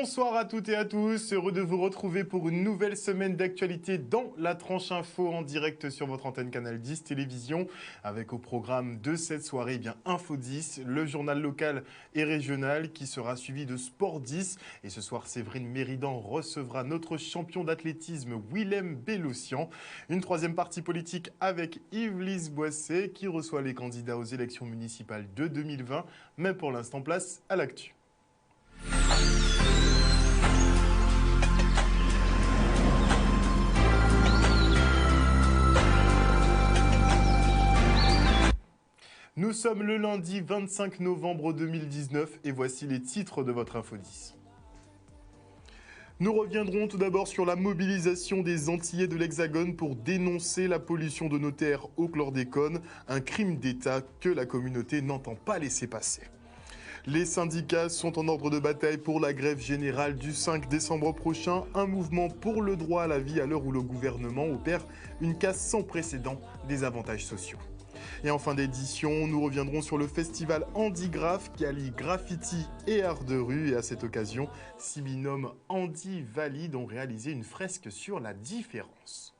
Bonsoir à toutes et à tous, heureux de vous retrouver pour une nouvelle semaine d'actualité dans la tranche info en direct sur votre antenne Canal 10 Télévision, avec au programme de cette soirée Info 10, le journal local et régional qui sera suivi de Sport 10. Et ce soir, Séverine Méridan recevra notre champion d'athlétisme Willem Bellossian. Une troisième partie politique avec Yves-Lise Boisset qui reçoit les candidats aux élections municipales de 2020. Mais pour l'instant, place à l'actu. Nous sommes le lundi 25 novembre 2019 et voici les titres de votre Info 10. Nous reviendrons tout d'abord sur la mobilisation des Antillais de l'Hexagone pour dénoncer la pollution de nos terres au chlordécone, un crime d'État que la communauté n'entend pas laisser passer. Les syndicats sont en ordre de bataille pour la grève générale du 5 décembre prochain, un mouvement pour le droit à la vie à l'heure où le gouvernement opère une casse sans précédent des avantages sociaux. Et en fin d'édition, nous reviendrons sur le festival Handigraph qui allie graffiti et art de rue. Et à cette occasion, 6 binômes Andy Valide ont réalisé une fresque sur la différence.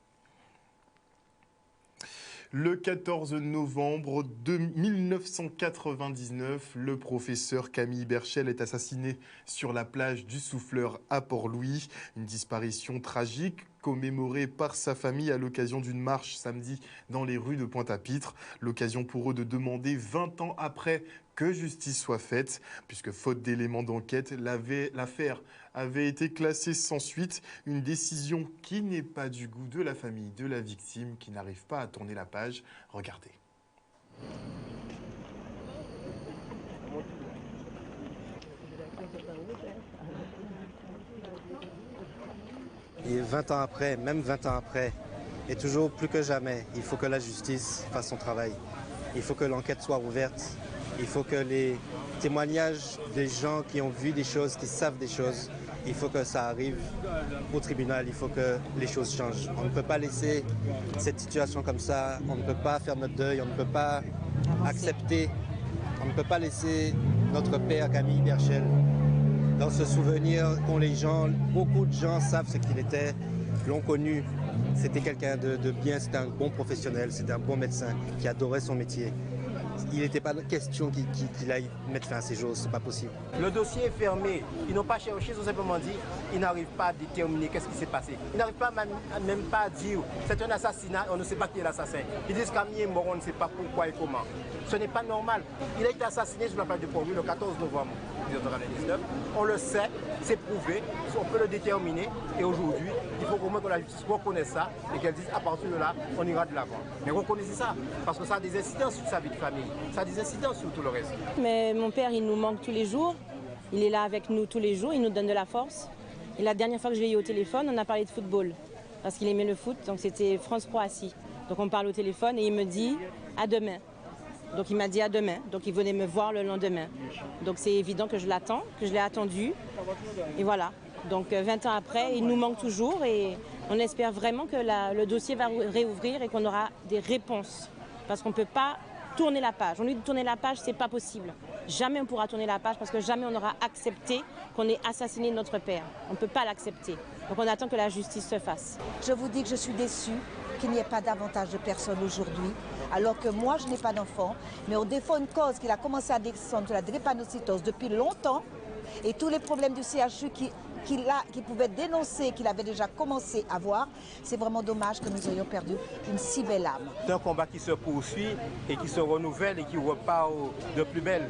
Le 14 novembre 1999, le professeur Camille Berchel est assassiné sur la plage du Souffleur à Port-Louis. Une disparition tragique commémorée par sa famille à l'occasion d'une marche samedi dans les rues de Pointe-à-Pitre. L'occasion pour eux de demander 20 ans après que justice soit faite, puisque faute d'éléments d'enquête, l'affaire avait été classée sans suite. Une décision qui n'est pas du goût de la famille de la victime, qui n'arrive pas à tourner la page. Regardez. Et 20 ans après, même 20 ans après, et toujours plus que jamais, il faut que la justice fasse son travail. Il faut que l'enquête soit ouverte. Il faut que les témoignages des gens qui ont vu des choses, qui savent des choses, il faut que ça arrive au tribunal, il faut que les choses changent. On ne peut pas laisser cette situation comme ça, on ne peut pas faire notre deuil, on ne peut pas accepter, on ne peut pas laisser notre père Camille Berchel dans ce souvenir qu'ont les gens, beaucoup de gens savent ce qu'il était, l'ont connu. C'était quelqu'un de bien, c'était un bon professionnel, c'était un bon médecin qui adorait son métier. Il n'était pas question qu'il aille mettre fin à ses jours, c'est pas possible. Le dossier est fermé. Ils n'ont pas cherché, ils ont simplement dit ils n'arrivent pas à déterminer qu'est-ce qui s'est passé. Ils n'arrivent pas même pas à dire c'est un assassinat, on ne sait pas qui est l'assassin. Ils disent Camille est mort, on ne sait pas pourquoi et comment. Ce n'est pas normal. Il a été assassiné sur la plage de Port-Louis le 14 novembre 1999. On le sait, c'est prouvé, on peut le déterminer. Et aujourd'hui, il faut au moins que la justice reconnaisse ça et qu'elle dise à partir de là, on ira de l'avant. Mais reconnaissez ça, parce que ça a des incidences sur sa vie de famille. Ça a des incidences sur tout le reste. Mais mon père, il nous manque tous les jours. Il est là avec nous tous les jours, il nous donne de la force. Et la dernière fois que je l'ai eu au téléphone, on a parlé de football. Parce qu'il aimait le foot, donc c'était France-Croatie. Donc on parle au téléphone et il me dit à demain. Donc il m'a dit à demain, donc il venait me voir le lendemain. Donc c'est évident que je l'attends, que je l'ai attendu. Et voilà. Donc 20 ans après, il nous manque toujours et on espère vraiment que le dossier va réouvrir et qu'on aura des réponses. Parce qu'on ne peut pas tourner la page. On lui dit de tourner la page, c'est pas possible. Jamais on pourra tourner la page parce que jamais on aura accepté qu'on ait assassiné notre père. On ne peut pas l'accepter. Donc on attend que la justice se fasse. Je vous dis que je suis déçue qu'il n'y ait pas davantage de personnes aujourd'hui, alors que moi je n'ai pas d'enfant, mais on défend une cause qu'il a commencé à descendre de la drépanocytose depuis longtemps et tous les problèmes du CHU qu'il pouvait dénoncer, qu'il avait déjà commencé à voir, c'est vraiment dommage que nous ayons perdu une si belle âme. C'est un combat qui se poursuit et qui se renouvelle et qui repart de plus belle.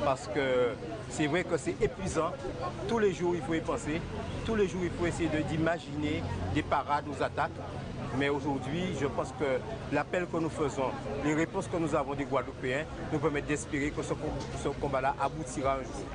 Parce que c'est vrai que c'est épuisant. Tous les jours, il faut y penser. Tous les jours, il faut essayer d'imaginer des parades, nos attaques. Mais aujourd'hui, je pense que l'appel que nous faisons, les réponses que nous avons des Guadeloupéens, nous permettent d'espérer que ce combat-là aboutira un jour.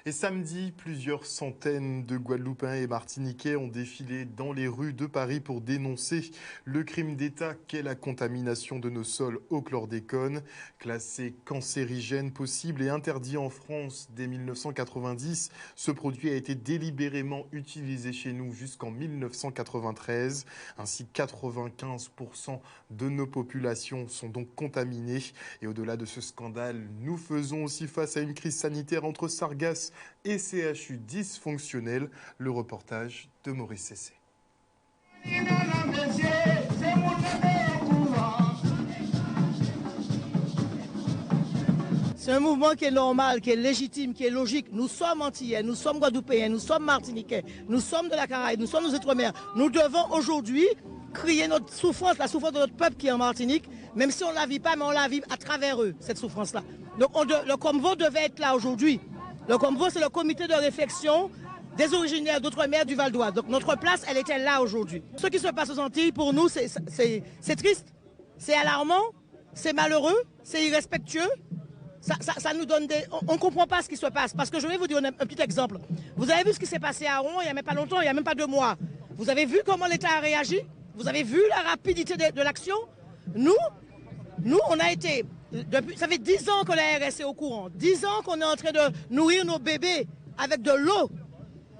Et samedi, plusieurs centaines de Guadeloupéens et Martiniquais ont défilé dans les rues de Paris pour dénoncer le crime d'État qu'est la contamination de nos sols au chlordécone. Classé cancérigène possible et interdit en France dès 1990, ce produit a été délibérément utilisé chez nous jusqu'en 1993. Ainsi, 95% de nos populations sont donc contaminées. Et au-delà de ce scandale, nous faisons aussi face à une crise sanitaire entre sargasses et CHU dysfonctionnels. Le reportage de Maurice Cessé. C'est un mouvement qui est normal, qui est légitime, qui est logique. Nous sommes antillais, nous sommes guadeloupéens, nous sommes martiniquais, nous sommes de la Caraïbe, nous sommes aux Outre-mer. Nous devons aujourd'hui crier notre souffrance, la souffrance de notre peuple qui est en Martinique, même si on ne la vit pas, mais on la vit à travers eux, cette souffrance-là. Donc le Comvo devait être là aujourd'hui. Le Comvo, c'est le comité de réflexion des originaires d'Outre-mer du Val-d'Oise. Donc notre place, elle était là aujourd'hui. Ce qui se passe aux Antilles, pour nous, c'est triste, c'est alarmant, c'est malheureux, c'est irrespectueux. Ça nous donne des... On ne comprend pas ce qui se passe. Parce que je vais vous dire un petit exemple. Vous avez vu ce qui s'est passé à Rouen il n'y a même pas longtemps, il n'y a même pas 2 mois. Vous avez vu comment l'État a réagi? Vous avez vu la rapidité de l'action? Nous, on a été... ça fait 10 ans que la RS est au courant. 10 ans qu'on est en train de nourrir nos bébés avec de l'eau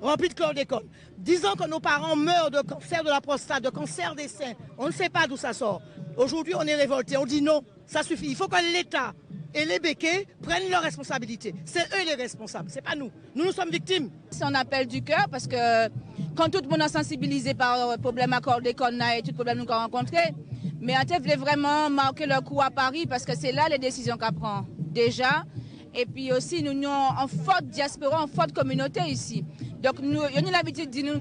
remplie de chlordécone. 10 ans que nos parents meurent de cancer de la prostate, de cancer des seins. On ne sait pas d'où ça sort. Aujourd'hui, on est révoltés. On dit non, ça suffit. Il faut que l'État et les béquets prennent leurs responsabilités. C'est eux les responsables, c'est pas nous. Nous sommes victimes. C'est un appel du cœur parce que quand tout le monde est sensibilisé par le problème à chlordécone et tout le problème nous avons rencontré, mais on voulait vraiment marquer leur coup à Paris parce que c'est là les décisions qu'on prend déjà. Et puis aussi, nous avons une forte diaspora, une forte communauté ici. Donc, nous avons l'habitude de dire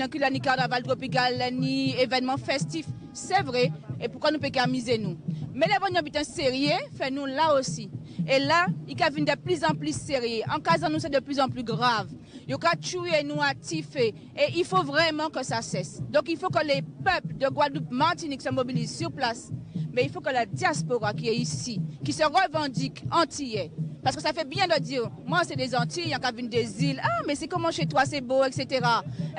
qu'il y a ni carnaval tropical, ni événement festif. C'est vrai. Et pourquoi nous ne pouvons pas miser nous? Mais les gens qui sont sérieux, fait nous là aussi. Et là, il y a de plus en plus sérieux. En cas de nous, c'est de plus en plus grave. Il y a tuer nous à tiffer. Et il faut vraiment que ça cesse. Donc, il faut que les peuples de Guadeloupe, Martinique se mobilisent sur place. Mais il faut que la diaspora qui est ici, qui se revendique antillais, parce que ça fait bien de dire, moi c'est des Antilles, il y a des îles, ah mais c'est comment chez toi, c'est beau, etc.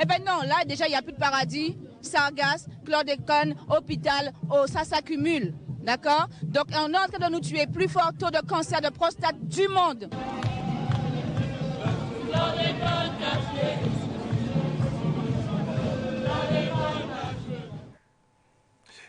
Eh bien non, là déjà il n'y a plus de paradis, sargasses, chlordécone, hôpital, oh, ça s'accumule, d'accord? Donc on est en train de nous tuer, plus fort taux de cancer de prostate du monde.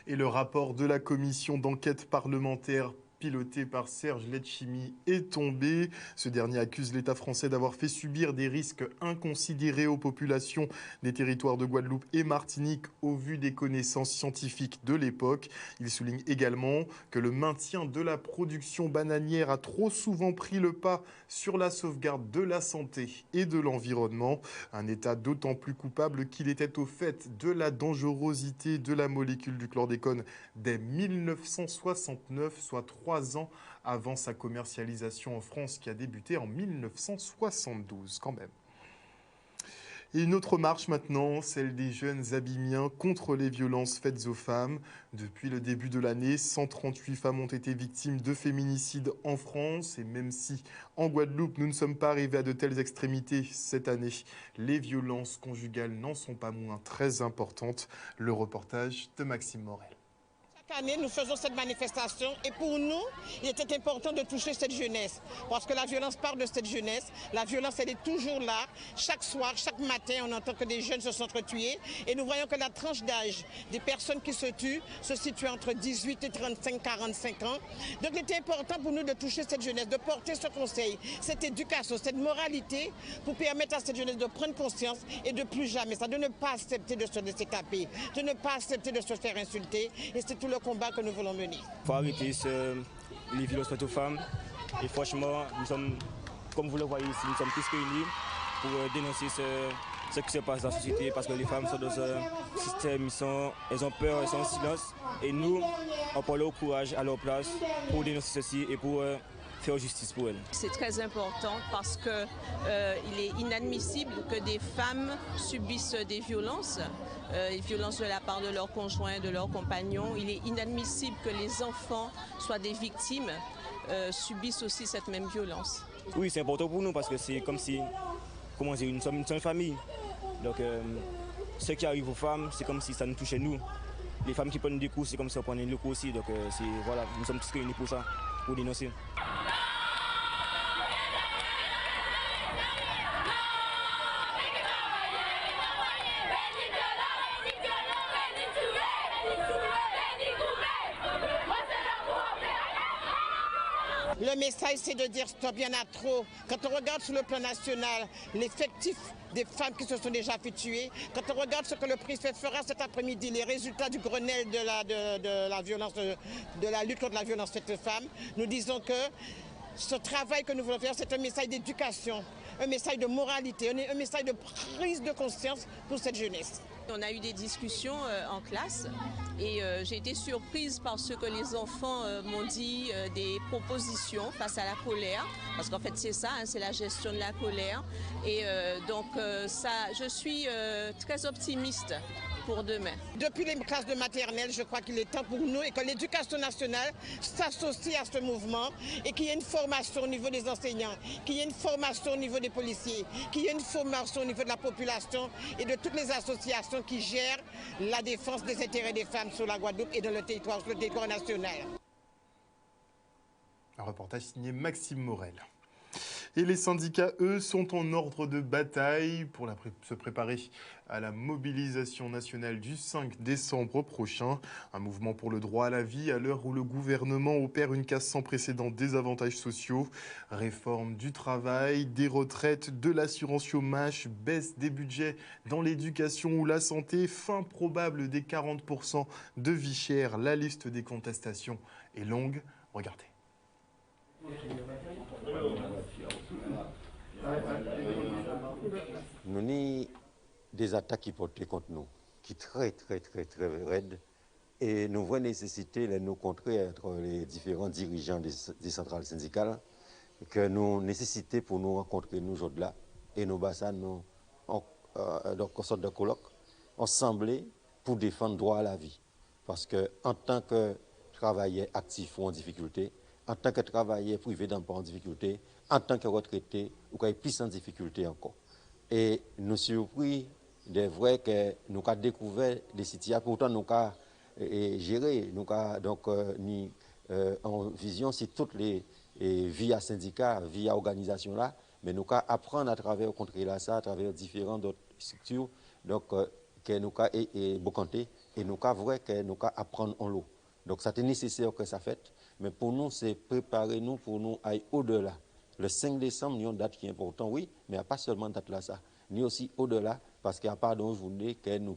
Et le rapport de la commission d'enquête parlementaire piloté par Serge Letchimy est tombé. Ce dernier accuse l'État français d'avoir fait subir des risques inconsidérés aux populations des territoires de Guadeloupe et Martinique au vu des connaissances scientifiques de l'époque. Il souligne également que le maintien de la production bananière a trop souvent pris le pas sur la sauvegarde de la santé et de l'environnement. Un État d'autant plus coupable qu'il était au fait de la dangerosité de la molécule du chlordécone dès 1969, soit 3 ans avant sa commercialisation en France qui a débuté en 1972 quand même. Et une autre marche maintenant, celle des jeunes abimiens contre les violences faites aux femmes. Depuis le début de l'année, 138 femmes ont été victimes de féminicides en France. Et même si en Guadeloupe, nous ne sommes pas arrivés à de telles extrémités cette année, les violences conjugales n'en sont pas moins très importantes. Le reportage de Maxime Morel. Chaque année, nous faisons cette manifestation et pour nous, il était important de toucher cette jeunesse parce que la violence part de cette jeunesse. La violence, elle est toujours là. Chaque soir, chaque matin, on entend que des jeunes se sont entretués et nous voyons que la tranche d'âge des personnes qui se tuent se situe entre 18 et 35-45 ans. Donc, il était important pour nous de toucher cette jeunesse, de porter ce conseil, cette éducation, cette moralité pour permettre à cette jeunesse de prendre conscience et de plus jamais ça, de ne pas accepter de se laisser taper, de ne pas accepter de se faire insulter. Et c'est tout le combat que nous voulons mener. Il faut arrêter les violences faites aux femmes. Et franchement, nous sommes, comme vous le voyez ici, nous sommes tous réunis pour dénoncer ce qui se passe dans la société parce que les femmes sont dans un système, elles ont peur, elles sont en silence. Et nous, on parle au courage à leur place pour dénoncer ceci et pour faire justice pour elles. C'est très important parce qu'il est inadmissible que des femmes subissent des violences de la part de leurs conjoints, de leurs compagnons. Il est inadmissible que les enfants soient des victimes, subissent aussi cette même violence. Oui, c'est important pour nous parce que c'est comme si, comment dire, nous sommes une famille. Donc, ce qui arrive aux femmes, c'est comme si ça nous touchait nous. Les femmes qui prennent des coups, c'est comme si on prenait le coup aussi. Donc, voilà, nous sommes tous réunis pour ça, pour dénoncer. Le message, c'est de dire stop, il y en a trop. Quand on regarde sur le plan national, l'effectif des femmes qui se sont déjà fait tuer, quand on regarde ce que le préfet fera cet après-midi, les résultats du Grenelle de la violence, de la lutte contre la violence faite aux femmes, nous disons que ce travail que nous voulons faire, c'est un message d'éducation, un message de moralité, un message de prise de conscience pour cette jeunesse. On a eu des discussions en classe et j'ai été surprise par ce que les enfants m'ont dit, des propositions face à la colère, parce qu'en fait c'est ça, hein, c'est la gestion de la colère. Et donc je suis très optimiste pour demain. Depuis les classes de maternelle, je crois qu'il est temps pour nous et que l'éducation nationale s'associe à ce mouvement et qu'il y ait une formation au niveau des enseignants, qu'il y ait une formation au niveau des policiers, qu'il y ait une formation au niveau de la population et de toutes les associations qui gèrent la défense des intérêts des femmes sur la Guadeloupe et dans le territoire national. Un reportage signé Maxime Morel. Et les syndicats, eux, sont en ordre de bataille pour se préparer à la mobilisation nationale du 5 décembre prochain. Un mouvement pour le droit à la vie à l'heure où le gouvernement opère une casse sans précédent des avantages sociaux. Réforme du travail, des retraites, de l'assurance chômage, baisse des budgets dans l'éducation ou la santé, fin probable des 40% de vie chère. La liste des contestations est longue. Regardez. Nous avons des attaques qui portent contre nous, qui sont très raides. Et nous voyons nécessité de nous contrer entre les différents dirigeants des centrales syndicales, que nous nécessitons pour nous rencontrer nous aujourd'hui là. Et nous basons donc en sorte de colloque, ensemble pour défendre le droit à la vie. Parce qu'en tant que travailleurs actifs ou en difficulté, en tant que travailleur privé d'emploi en difficulté, en tant que retraité, ou qu'il y ait plus en difficulté encore. Et nous surpris de vrai que nous avons découvert des situations, pourtant nous avons géré, nous avons donc en vision sur toutes les via syndicats, via organisations là, mais nous avons apprendre à travers contrer ça, à travers différentes autres structures, donc que nous avons bocanté et nous avons vrai que nous avons apprendre en l'eau. Donc c'est nécessaire que ça fait. Mais pour nous, c'est préparer nous pour nous aller au-delà. Le 5 décembre, il y a une date qui est importante, oui, mais il n'y a pas seulement date là, ça. Ni aussi au-delà, parce qu'il n'y a pas d'une journée que nous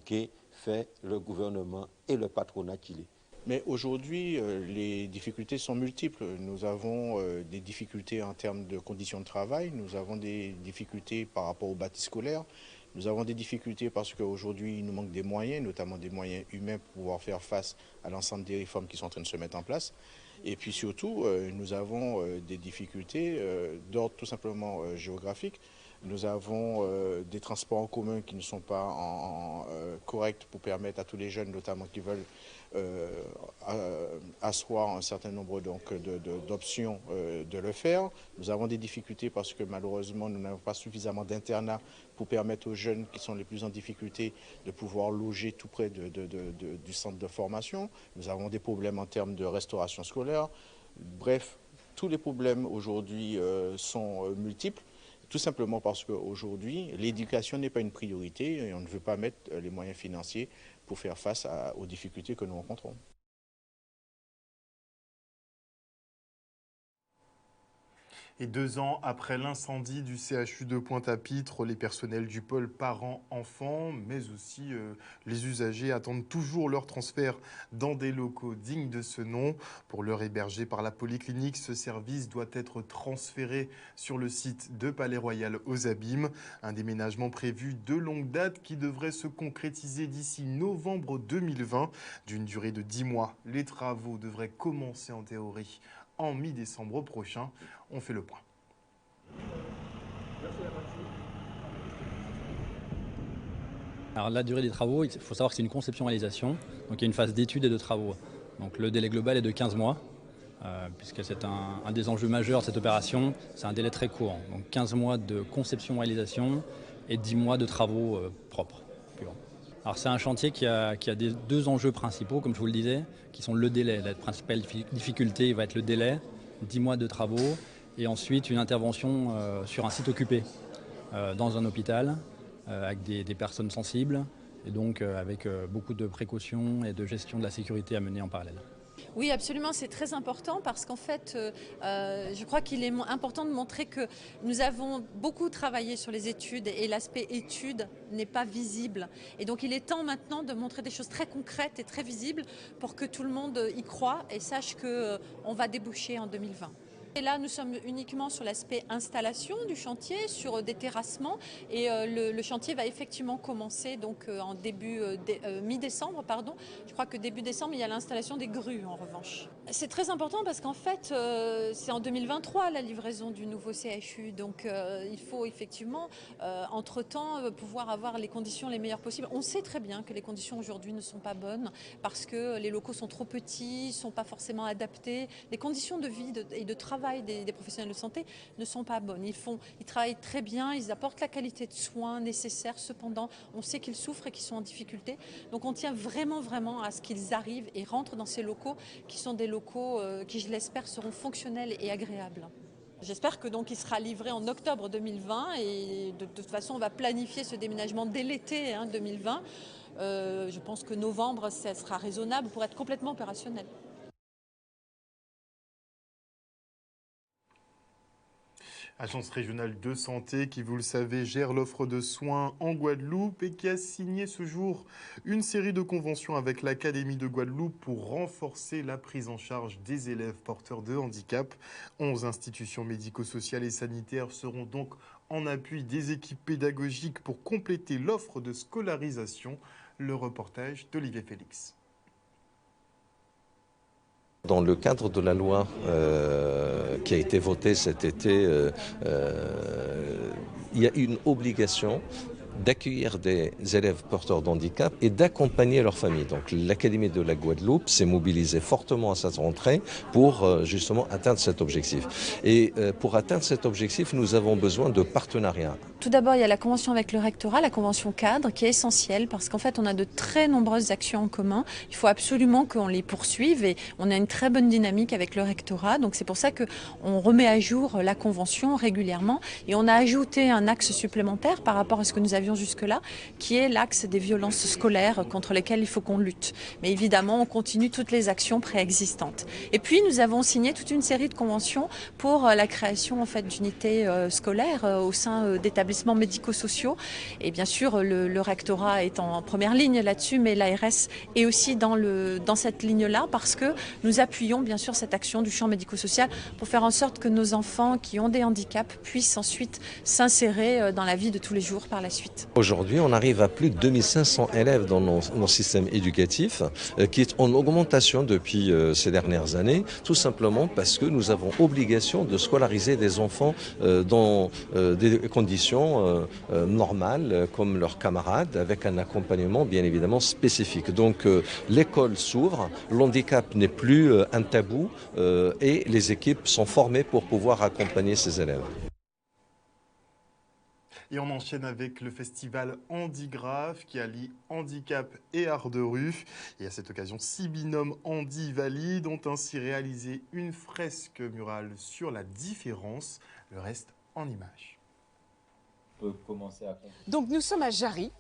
fait le gouvernement et le patronat qui l'est. Mais aujourd'hui, les difficultés sont multiples. Nous avons des difficultés en termes de conditions de travail, nous avons des difficultés par rapport au bâti scolaire, nous avons des difficultés parce qu'aujourd'hui, il nous manque des moyens, notamment des moyens humains pour pouvoir faire face à l'ensemble des réformes qui sont en train de se mettre en place. Et puis surtout, nous avons des difficultés d'ordre tout simplement géographique. Nous avons des transports en commun qui ne sont pas corrects pour permettre à tous les jeunes, notamment qui veulent asseoir un certain nombre d'options de le faire. Nous avons des difficultés parce que malheureusement, nous n'avons pas suffisamment d'internats pour permettre aux jeunes qui sont les plus en difficulté de pouvoir loger tout près du centre de formation. Nous avons des problèmes en termes de restauration scolaire. Bref, tous les problèmes aujourd'hui sont multiples. Tout simplement parce qu'aujourd'hui, l'éducation n'est pas une priorité et on ne veut pas mettre les moyens financiers pour faire face aux difficultés que nous rencontrons. Et 2 ans après l'incendie du CHU de Pointe-à-Pitre, les personnels du pôle parents-enfants, mais aussi les usagers attendent toujours leur transfert dans des locaux dignes de ce nom. Pour l'heure hébergé par la polyclinique, ce service doit être transféré sur le site de Palais-Royal aux Abîmes. Un déménagement prévu de longue date qui devrait se concrétiser d'ici novembre 2020. D'une durée de 10 mois, les travaux devraient commencer en théorie en mi-décembre prochain. On fait le point. Alors la durée des travaux, il faut savoir que c'est une conception-réalisation. Donc il y a une phase d'études et de travaux. Donc le délai global est de 15 mois. puisque c'est un des enjeux majeurs de cette opération. C'est un délai très court, donc 15 mois de conception-réalisation et 10 mois de travaux propres. Alors c'est un chantier qui a deux enjeux principaux, comme je vous le disais, qui sont le délai. La principale difficulté va être le délai, 10 mois de travaux, et ensuite une intervention sur un site occupé, dans un hôpital, avec des personnes sensibles, et donc avec beaucoup de précautions et de gestion de la sécurité à mener en parallèle. Oui, absolument, c'est très important parce qu'en fait, je crois qu'il est important de montrer que nous avons beaucoup travaillé sur les études et l'aspect études n'est pas visible. Et donc il est temps maintenant de montrer des choses très concrètes et très visibles pour que tout le monde y croit et sache qu'on va déboucher en 2020. Et là, nous sommes uniquement sur l'aspect installation du chantier, sur des terrassements. Et le chantier va effectivement commencer donc, en mi-décembre. Je crois que début décembre, il y a l'installation des grues en revanche. C'est très important parce qu'en fait, c'est en 2023 la livraison du nouveau CHU. Donc il faut effectivement, entre-temps, pouvoir avoir les conditions les meilleures possibles. On sait très bien que les conditions aujourd'hui ne sont pas bonnes parce que les locaux sont trop petits, ne sont pas forcément adaptés. Les conditions de vie et de travail des professionnels de santé ne sont pas bonnes. Ils travaillent très bien, ils apportent la qualité de soins nécessaire. Cependant, on sait qu'ils souffrent et qu'ils sont en difficulté. Donc on tient vraiment à ce qu'ils arrivent et rentrent dans ces locaux qui sont des locaux qui, je l'espère, seront fonctionnels et agréables. J'espère que donc il sera livré en octobre 2020 et de toute façon on va planifier ce déménagement dès l'été 2020. Je pense que novembre, ça sera raisonnable pour être complètement opérationnel. Agence régionale de santé qui, vous le savez, gère l'offre de soins en Guadeloupe et qui a signé ce jour une série de conventions avec l'Académie de Guadeloupe pour renforcer la prise en charge des élèves porteurs de handicap. 11 institutions médico-sociales et sanitaires seront donc en appui des équipes pédagogiques pour compléter l'offre de scolarisation. Le reportage d'Olivier Félix. Dans le cadre de la loi qui a été votée cet été, il y a une obligation d'accueillir des élèves porteurs d'handicap et d'accompagner leurs familles. Donc l'Académie de la Guadeloupe s'est mobilisée fortement à cette rentrée pour justement atteindre cet objectif. Et pour atteindre cet objectif, nous avons besoin de partenariats. Tout d'abord, il y a la convention avec le rectorat, la convention cadre, qui est essentielle parce qu'en fait, on a de très nombreuses actions en commun. Il faut absolument qu'on les poursuive et on a une très bonne dynamique avec le rectorat. Donc c'est pour ça qu'on remet à jour la convention régulièrement et on a ajouté un axe supplémentaire par rapport à ce que nous avions jusque-là, qui est l'axe des violences scolaires contre lesquelles il faut qu'on lutte. Mais évidemment, on continue toutes les actions préexistantes. Et puis, nous avons signé toute une série de conventions pour la création en fait, d'unités scolaires au sein d'établissements médico-sociaux. Et bien sûr, le rectorat est en première ligne là-dessus, mais l'ARS est aussi dans cette ligne-là parce que nous appuyons bien sûr cette action du champ médico-social pour faire en sorte que nos enfants qui ont des handicaps puissent ensuite s'insérer dans la vie de tous les jours par la suite. Aujourd'hui, on arrive à plus de 2500 élèves dans nos systèmes éducatifs, qui est en augmentation depuis ces dernières années, tout simplement parce que nous avons obligation de scolariser des enfants dans des conditions normales, comme leurs camarades, avec un accompagnement bien évidemment spécifique. Donc l'école s'ouvre, l'handicap n'est plus un tabou et les équipes sont formées pour pouvoir accompagner ces élèves. Et on enchaîne avec le festival Handigraph qui allie handicap et art de rue. Et à cette occasion, 6 binômes handi-valides ont ainsi réalisé une fresque murale sur la différence. Le reste en images. Donc nous sommes à Jarry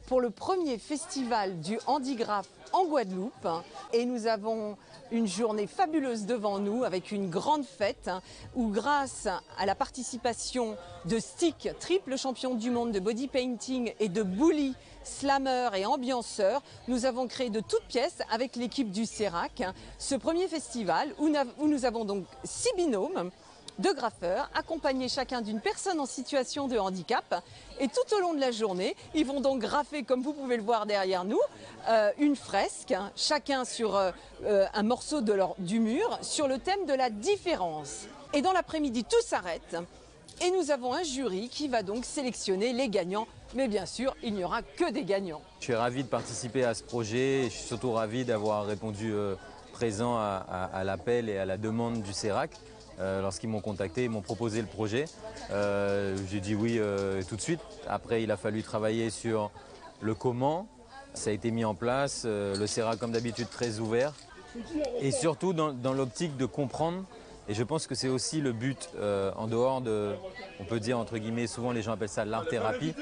pour le premier festival du Handigraph en Guadeloupe et nous avons une journée fabuleuse devant nous avec une grande fête où grâce à la participation de Stick, triple champion du monde de body painting et de Bully, slammer et ambianceur, nous avons créé de toutes pièces avec l'équipe du CERAC ce premier festival où nous avons donc 6 binômes de graffeurs, accompagnés chacun d'une personne en situation de handicap. Et tout au long de la journée, ils vont donc graffer, comme vous pouvez le voir derrière nous, une fresque, chacun sur un morceau du mur, sur le thème de la différence. Et dans l'après-midi, tout s'arrête. Et nous avons un jury qui va donc sélectionner les gagnants. Mais bien sûr, il n'y aura que des gagnants. Je suis ravi de participer à ce projet. Je suis surtout ravi d'avoir répondu présent à l'appel et à la demande du CERAC. Lorsqu'ils m'ont contacté, ils m'ont proposé le projet. J'ai dit oui tout de suite. Après, il a fallu travailler sur le comment. Ça a été mis en place. Le CERAC, comme d'habitude, très ouvert. Et surtout dans l'optique de comprendre. Et je pense que c'est aussi le but, en dehors de, on peut dire entre guillemets, souvent les gens appellent ça l'art-thérapie.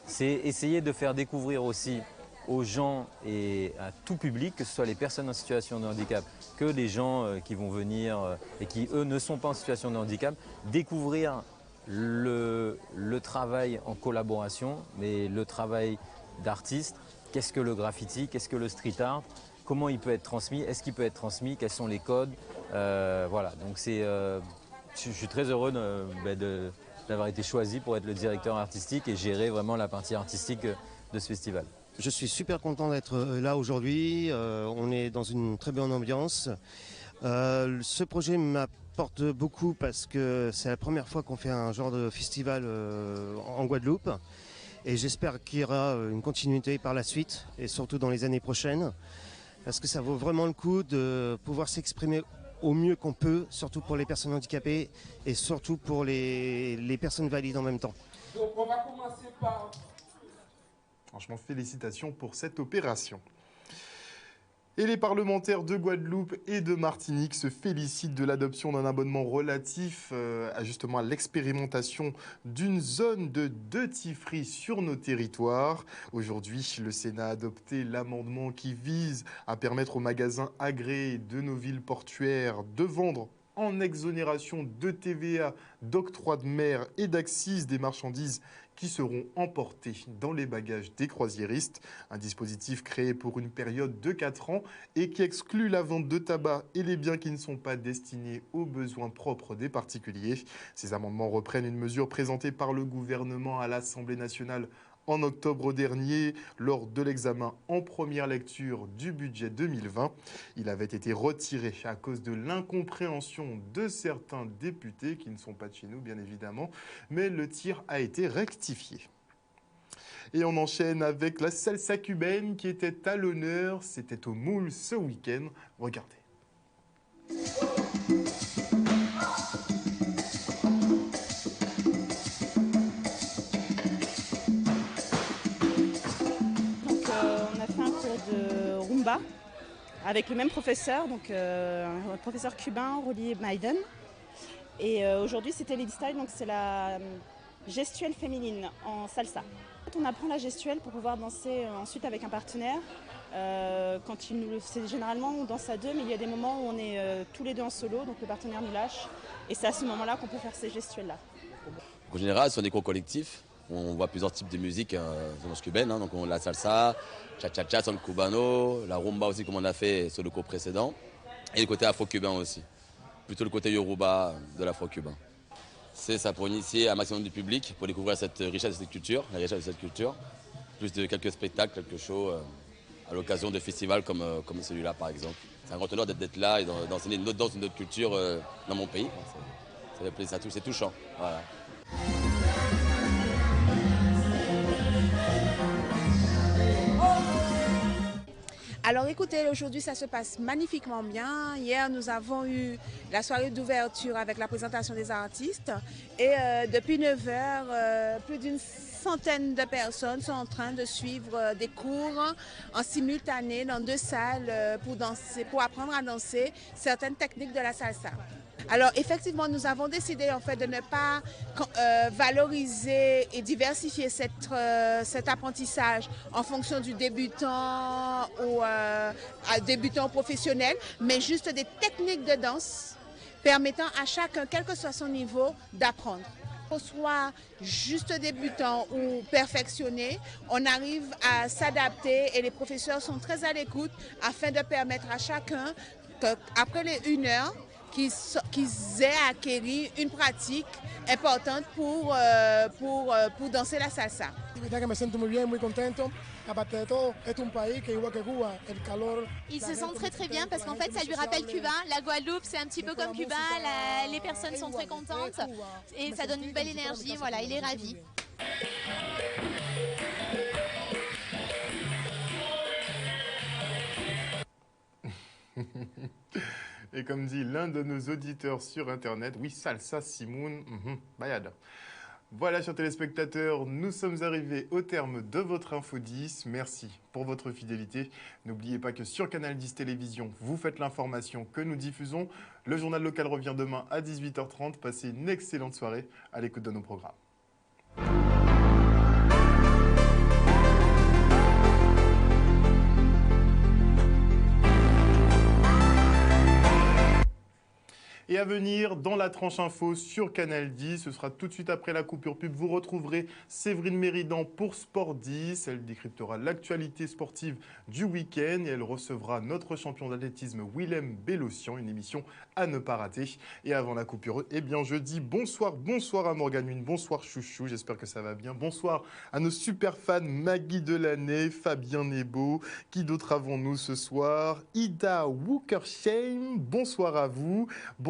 C'est essayer de faire découvrir aussi aux gens et à tout public, que ce soit les personnes en situation de handicap, que les gens qui vont venir et qui, eux, ne sont pas en situation de handicap, découvrir le travail en collaboration, mais le travail d'artiste. Qu'est-ce que le graffiti? Qu'est-ce que le street art? Comment il peut être transmis? Est-ce qu'il peut être transmis? Quels sont les codes? Voilà, donc je suis très heureux d'avoir été choisi pour être le directeur artistique et gérer vraiment la partie artistique de ce festival. Je suis super content d'être là aujourd'hui. On est dans une très bonne ambiance. Ce projet m'apporte beaucoup parce que c'est la première fois qu'on fait un genre de festival en Guadeloupe. Et j'espère qu'il y aura une continuité par la suite et surtout dans les années prochaines. Parce que ça vaut vraiment le coup de pouvoir s'exprimer au mieux qu'on peut, surtout pour les personnes handicapées et surtout pour les personnes valides en même temps. Donc on va commencer par... Franchement, félicitations pour cette opération. Et les parlementaires de Guadeloupe et de Martinique se félicitent de l'adoption d'un abonnement relatif justement à l'expérimentation d'une zone de duty free sur nos territoires. Aujourd'hui, le Sénat a adopté l'amendement qui vise à permettre aux magasins agréés de nos villes portuaires de vendre en exonération de TVA, d'octroi de mer et d'accise des marchandises qui seront emportés dans les bagages des croisiéristes. Un dispositif créé pour une période de 4 ans et qui exclut la vente de tabac et les biens qui ne sont pas destinés aux besoins propres des particuliers. Ces amendements reprennent une mesure présentée par le gouvernement à l'Assemblée nationale en octobre dernier, lors de l'examen en première lecture du budget 2020. Il avait été retiré à cause de l'incompréhension de certains députés, qui ne sont pas de chez nous bien évidemment, mais le tir a été rectifié. Et on enchaîne avec la salsa cubaine qui était à l'honneur. C'était au Moule ce week-end. Regardez. Avec le même professeur, donc un professeur cubain, Rolly Maiden. Et aujourd'hui, c'était Lady Style, donc c'est la gestuelle féminine en salsa. On apprend la gestuelle pour pouvoir danser ensuite avec un partenaire. C'est généralement on danse à deux, mais il y a des moments où on est tous les deux en solo, donc le partenaire nous lâche. Et c'est à ce moment-là qu'on peut faire ces gestuelles-là. En général, ce sont des cours collectifs. On voit plusieurs types de musique cubaine, donc on a la salsa, cha-cha-cha, son cubano, la rumba aussi comme on a fait sur le cours précédent, et le côté afro-cubain aussi, plutôt le côté yoruba de l'afro-cubain. C'est ça pour initier un maximum du public, pour découvrir cette richesse de cette culture, la richesse de cette culture, plus de quelques spectacles, quelques shows à l'occasion de festivals comme celui-là par exemple. C'est un grand honneur d'être là et d'enseigner une autre danse, une autre culture dans mon pays. Ça fait plaisir, c'est touchant. Voilà. Alors écoutez, aujourd'hui ça se passe magnifiquement bien. Hier nous avons eu la soirée d'ouverture avec la présentation des artistes et depuis 9h, plus d'une centaine de personnes sont en train de suivre des cours en simultané dans 2 salles pour danser, pour apprendre à danser certaines techniques de la salsa. Alors effectivement, nous avons décidé en fait de ne pas valoriser et diversifier cet apprentissage en fonction du débutant ou débutant professionnel, mais juste des techniques de danse permettant à chacun, quel que soit son niveau, d'apprendre. Qu'on soit juste débutant ou perfectionné, on arrive à s'adapter et les professeurs sont très à l'écoute afin de permettre à chacun qu'après les 1 heure, qu'ils aient acquis une pratique importante pour danser la salsa. Il se sent très très bien parce qu'en fait ça lui rappelle Cuba. La Guadeloupe c'est un petit peu comme Cuba, les personnes sont très contentes et ça donne une belle énergie, voilà, il est ravi. Et comme dit l'un de nos auditeurs sur Internet, oui, salsa Simoun, bayad. Voilà, chers téléspectateurs, nous sommes arrivés au terme de votre Info 10. Merci pour votre fidélité. N'oubliez pas que sur Canal 10 Télévision, vous faites l'information que nous diffusons. Le journal local revient demain à 18h30. Passez une excellente soirée à l'écoute de nos programmes. Et à venir, dans la tranche info sur Canal 10, ce sera tout de suite après la coupure pub. Vous retrouverez Séverine Méridan pour Sport 10. Elle décryptera l'actualité sportive du week-end et elle recevra notre champion d'athlétisme Willem Bellossian, une émission à ne pas rater. Et avant la coupure, eh bien, je dis bonsoir à Morgane Huynh, bonsoir Chouchou, j'espère que ça va bien. Bonsoir à nos super fans Maggie Delaney, Fabien Nebo. Qui d'autre avons-nous ce soir? Ida Wookersheim, bonsoir à vous.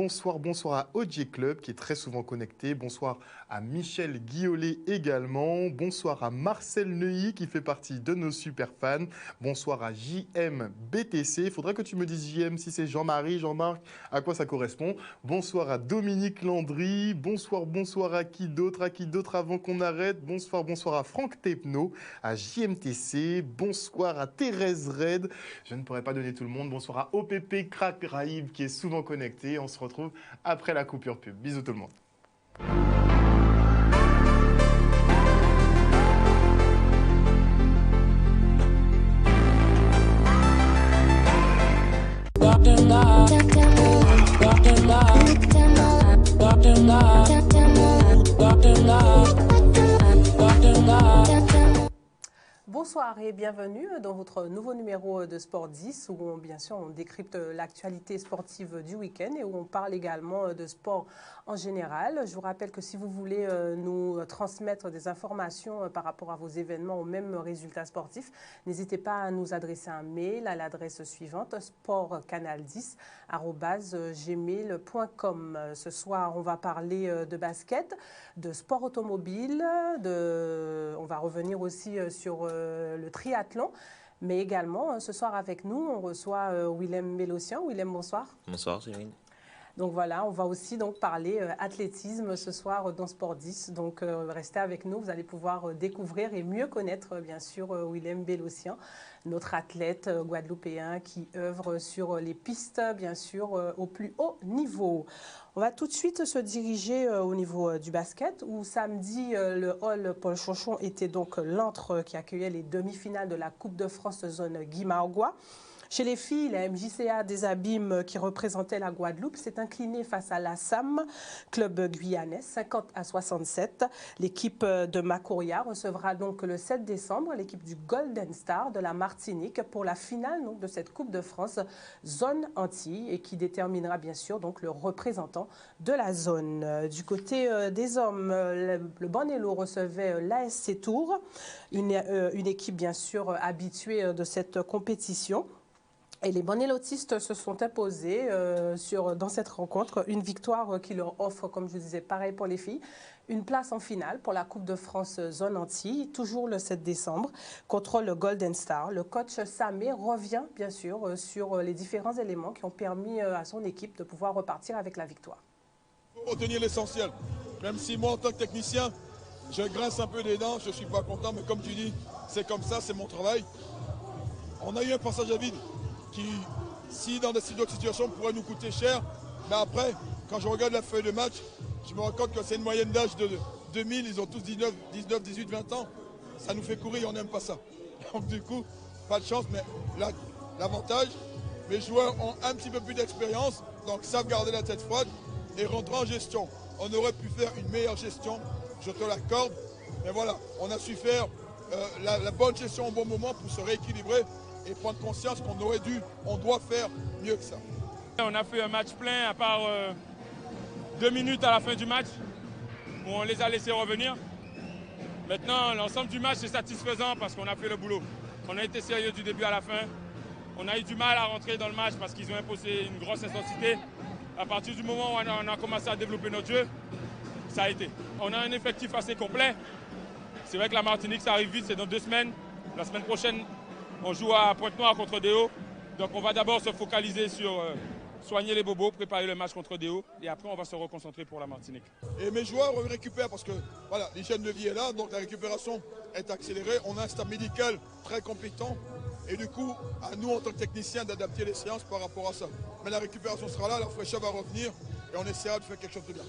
Bonsoir à OJ Club qui est très souvent connecté. Bonsoir à Michel Guillolet également. Bonsoir à Marcel Neuilly qui fait partie de nos super fans. Bonsoir à JM BTC. Il faudrait que tu me dises JM si c'est Jean-Marie, Jean-Marc, à quoi ça correspond. Bonsoir à Dominique Landry. Bonsoir à qui d'autre avant qu'on arrête. Bonsoir à Franck Tepno, à JMTC. Bonsoir à Thérèse Red. Je ne pourrais pas donner tout le monde. Bonsoir à OPP Crack Raïb qui est souvent connecté. On se retrouve après la coupure pub. Bisous tout le monde. Bonsoir et bienvenue dans votre nouveau numéro de Sport 10 où bien sûr on décrypte l'actualité sportive du week-end et où on parle également de sport en général. Je vous rappelle que si vous voulez nous transmettre des informations par rapport à vos événements ou même résultats sportifs, n'hésitez pas à nous adresser un mail à l'adresse suivante sportcanal10@gmail.com. Ce soir, on va parler de basket, de sport automobile, on va revenir aussi sur le triathlon, mais également ce soir avec nous, on reçoit Willem Bellossian. Willem, bonsoir. Bonsoir, Céline. Donc voilà, on va aussi donc parler athlétisme ce soir dans Sport 10. Donc restez avec nous, vous allez pouvoir découvrir et mieux connaître bien sûr Willem Bellossian, notre athlète guadeloupéen qui œuvre sur les pistes bien sûr au plus haut niveau. On va tout de suite se diriger au niveau du basket où samedi le hall Paul Chonchon était donc l'antre qui accueillait les demi-finales de la Coupe de France zone Guimargois. Chez les filles, la MJCA des Abîmes qui représentait la Guadeloupe s'est inclinée face à l'ASSAM, club guyanais, 50-67. L'équipe de Macouria recevra donc le 7 décembre l'équipe du Golden Star de la Martinique pour la finale donc, de cette Coupe de France zone Antilles et qui déterminera bien sûr donc, le représentant de la zone. Du côté des hommes, le Bonello recevait l'ASC Tours, une équipe bien sûr habituée de cette compétition. Et les Bonellotistes se sont imposés dans cette rencontre. Une victoire qui leur offre, comme je disais, pareil pour les filles, une place en finale pour la Coupe de France Zone Antilles, toujours le 7 décembre, contre le Golden Star. Le coach Samé revient, bien sûr, sur les différents éléments qui ont permis à son équipe de pouvoir repartir avec la victoire. Il faut retenir l'essentiel. Même si moi, en tant que technicien, je grince un peu des dents, je ne suis pas content, mais comme tu dis, c'est comme ça, c'est mon travail. On a eu un passage à vide qui, si dans d'autres situations, pourrait nous coûter cher. Mais après, quand je regarde la feuille de match, je me rends compte que c'est une moyenne d'âge de 2000, ils ont tous 19, 18, 20 ans. Ça nous fait courir, on n'aime pas ça. Donc du coup, pas de chance, mais l'avantage, mes joueurs ont un petit peu plus d'expérience, donc savent garder la tête froide et rentrer en gestion. On aurait pu faire une meilleure gestion, je te l'accorde, mais voilà, on a su faire la bonne gestion au bon moment pour se rééquilibrer et prendre conscience on doit faire mieux que ça. On a fait un match plein à part 2 minutes à la fin du match où on les a laissés revenir. Maintenant, l'ensemble du match est satisfaisant parce qu'on a fait le boulot. On a été sérieux du début à la fin. On a eu du mal à rentrer dans le match parce qu'ils ont imposé une grosse intensité. À partir du moment où on a commencé à développer notre jeu, ça a été. On a un effectif assez complet. C'est vrai que la Martinique, ça arrive vite, c'est dans 2 semaines. La semaine prochaine, on joue à Pointe-Noire contre Déo. Donc on va d'abord se focaliser sur soigner les bobos, préparer le match contre Déo, et après on va se reconcentrer pour la Martinique. Et mes joueurs récupèrent parce que voilà, l'hygiène de vie est là, donc la récupération est accélérée. On a un staff médical très compétent et du coup, à nous en tant que techniciens d'adapter les séances par rapport à ça. Mais la récupération sera là, la fraîcheur va revenir et on essaiera de faire quelque chose de bien.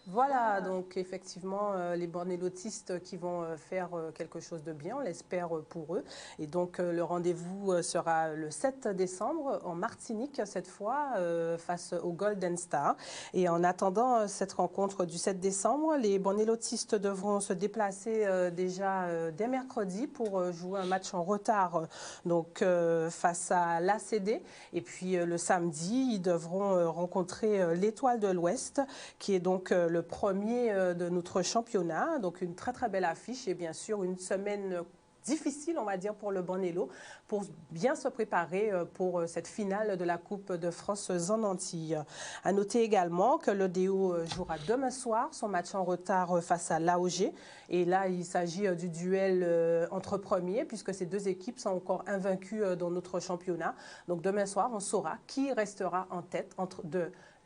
Voilà, donc effectivement, les bornélotistes qui vont faire quelque chose de bien, on l'espère pour eux. Et donc, le rendez-vous sera le 7 décembre en Martinique, cette fois, face au Golden Star. Et en attendant cette rencontre du 7 décembre, les bornélotistes devront se déplacer déjà dès mercredi pour jouer un match en retard, donc face à l'ACD. Et puis, le samedi, ils devront rencontrer l'Étoile de l'Ouest, qui est donc le premier de notre championnat. Donc une très très belle affiche et bien sûr une semaine difficile, on va dire, pour le Bornélo, pour bien se préparer pour cette finale de la Coupe de France en Antilles. À noter également que le Déo jouera demain soir son match en retard face à l'AOG. Et là, il s'agit du duel entre premiers, puisque ces deux équipes sont encore invaincues dans notre championnat. Donc demain soir, on saura qui restera en tête entre